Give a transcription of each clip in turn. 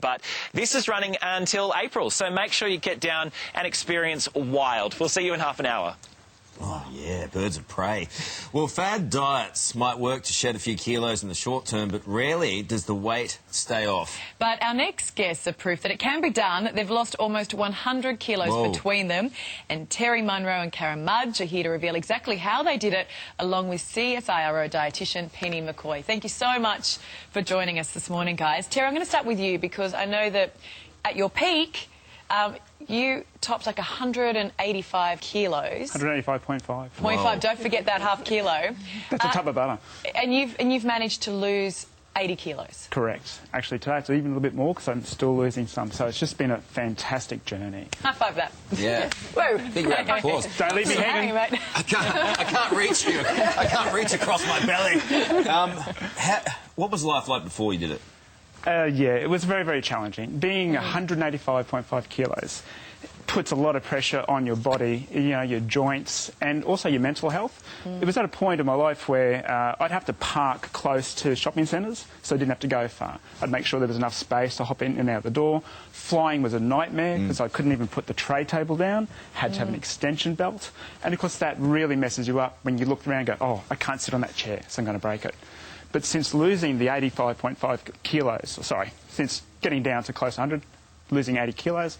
but this is running until April, so make sure you get down and experience Wild. We'll see you in half an hour. Oh, yeah, birds of prey. Well, fad diets might work to shed a few kilos in the short term, but rarely does the weight stay off. But our next guests are proof that it can be done. They've lost almost 100 kilos between them. And Terry, Munro and Karen Mudge are here to reveal exactly how they did it, along with CSIRO dietitian Pennie McCoy. Thank you so much for joining us this morning, guys. Terry, I'm going to start with you because I know that at your peak, you topped like 185 kilos. 185.5. 0.5, don't forget that half kilo. That's a tub of butter. And you've managed to lose 80 kilos. Correct. Actually, today it's even a little bit more because I'm still losing some. So it's just been a fantastic journey. High five that. Yeah. Whoa. Big round of applause. Don't leave me hanging. Mate. I can't reach you. I can't reach across my belly. What was life like before you did it? Yeah, it was very, very challenging. Being 185.5 kilos puts a lot of pressure on your body, you know, your joints, and also your mental health. It was at a point in my life where I'd have to park close to shopping centres, so I didn't have to go far. I'd make sure there was enough space to hop in and out the door. Flying was a nightmare because I couldn't even put the tray table down, had to have an extension belt. And of course that really messes you up when you look around and go, oh, I can't sit on that chair, so I'm going to break it. But since losing the 85.5 kilos, since getting down to close to 100, losing 80 kilos,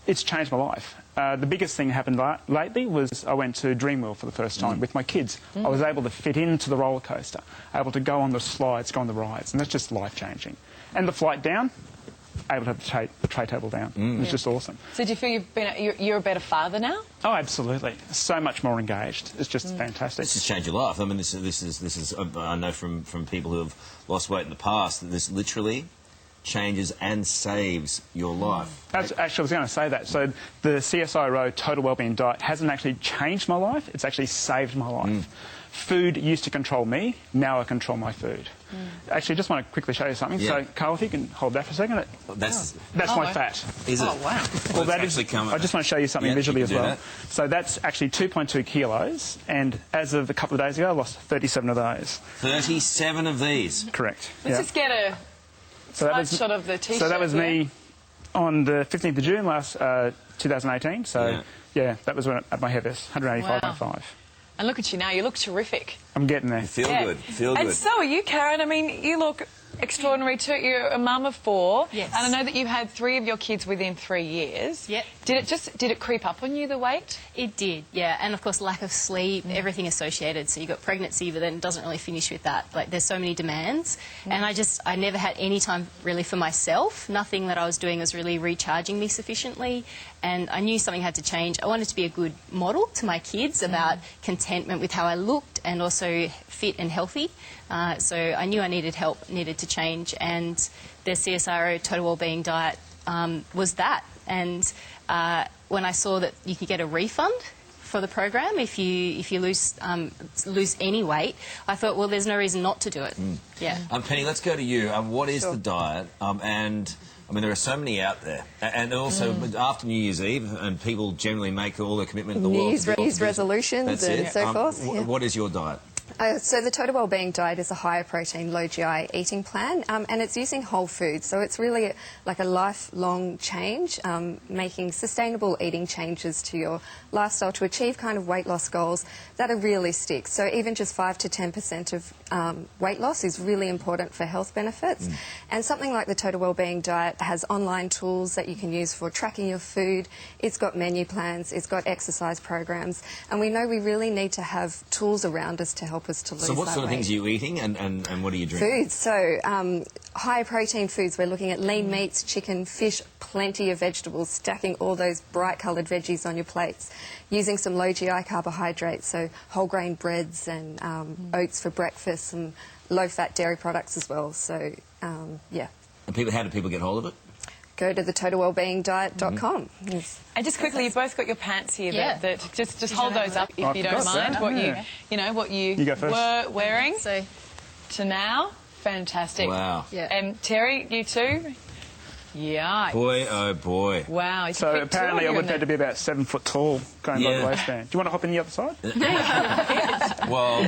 it's changed my life. The biggest thing that happened lately was I went to Dreamworld for the first time with my kids. I was able to fit into the roller coaster, able to go on the slides, go on the rides, and that's just life-changing. And the flight down, able to have the tray table down. It was just awesome. So do you feel you're a better father now? Oh, absolutely. So much more engaged. It's just fantastic. This has changed your life. I mean, this is. I know from people who have lost weight in the past that this literally changes and saves your life. Actually, I was going to say that. So the CSIRO Total Wellbeing Diet hasn't actually changed my life. It's actually saved my life. Food used to control me. Now I control my food. Actually, I just want to quickly show you something. Yeah. So, Carl, if you can hold that for a second. That's my fat. Is it? Oh, wow. Well, that is. I just want to show you something visually as well. That. So that's actually 2.2 kilos, and as of a couple of days ago, I lost 37 of those. 37 of these? Correct. Let's just get a shot of the T-shirt. So that was me on the 15th of June last 2018. So, yeah that was when at my heaviest, 185.5. Wow. And look at you now, you look terrific. I'm getting there. You feel good. Feel good. And so are you, Karen. I mean, you look extraordinary too. You're a mum of 4. Yes. And I know that you had 3 of your kids within 3 years. Yep. Did it creep up on you, the weight? It did, yeah. And of course, lack of sleep, everything associated. So you got pregnancy, but then it doesn't really finish with that. Like, there's so many demands. And I never had any time really for myself. Nothing that I was doing was really recharging me sufficiently. And I knew something had to change. I wanted to be a good model to my kids about contentment with how I looked and also fit and healthy. So I knew I needed help, needed to change. And the CSIRO Total Wellbeing Diet was that. And when I saw that you could get a refund for the program if you lose any weight, I thought, well, there's no reason not to do it. Yeah. Pennie, let's go to you. What is the diet? And I mean, there are so many out there, and also after New Year's Eve, and people generally make all their commitment in the world. New Year's resolutions and so forth. What is your diet? So the Total Wellbeing Diet is a higher protein, low GI eating plan, and it's using whole foods. So it's really like a lifelong change, making sustainable eating changes to your lifestyle to achieve kind of weight loss goals that are realistic. So even just 5 to 10% of weight loss is really important for health benefits. And something like the Total Wellbeing Diet has online tools that you can use for tracking your food. It's got menu plans, it's got exercise programs, and we know we really need to have tools around us to help us to lose So what sort of weight. things are you eating and what are you drinking? Foods. So high protein foods, we're looking at lean meats, chicken, fish, plenty of vegetables, stacking all those bright coloured veggies on your plates, using some low GI carbohydrates, so whole grain breads and oats for breakfast, some low fat dairy products as well. So yeah. And how do people get hold of it? Go to the totalwellbeingdiet.com. And just quickly, you've both got your pants here. That just hold those up if you don't mind. What you were wearing to now. Fantastic. Wow. And Terry, you too. Yikes. Boy, oh boy. Wow. You So could fit apparently I 200 would in have had to be about 7 foot tall going by Yeah. the waistband. Do you want to hop in the other side? Well,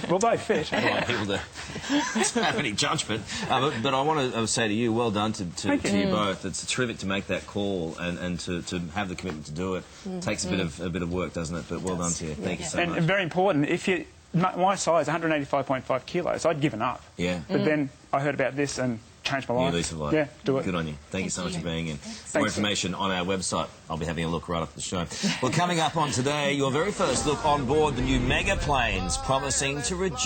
We'll both fit. I don't want people to have any judgment. But I want to say to you, well done to you both. It's terrific to make that call and to have the commitment to do it. Takes a bit of work, doesn't it? But well done to you. Thank you so And much. very important, if you... My size, 185.5 kilos, I'd given up. Yeah. But then I heard about this and changed my life. New lease of life. Yeah, do it. Good on you. Thank you so much for being in. More Thanks. information on our website. I'll be having a look right after the show. Well, coming up on today, your very first look on board the new mega planes promising to reduce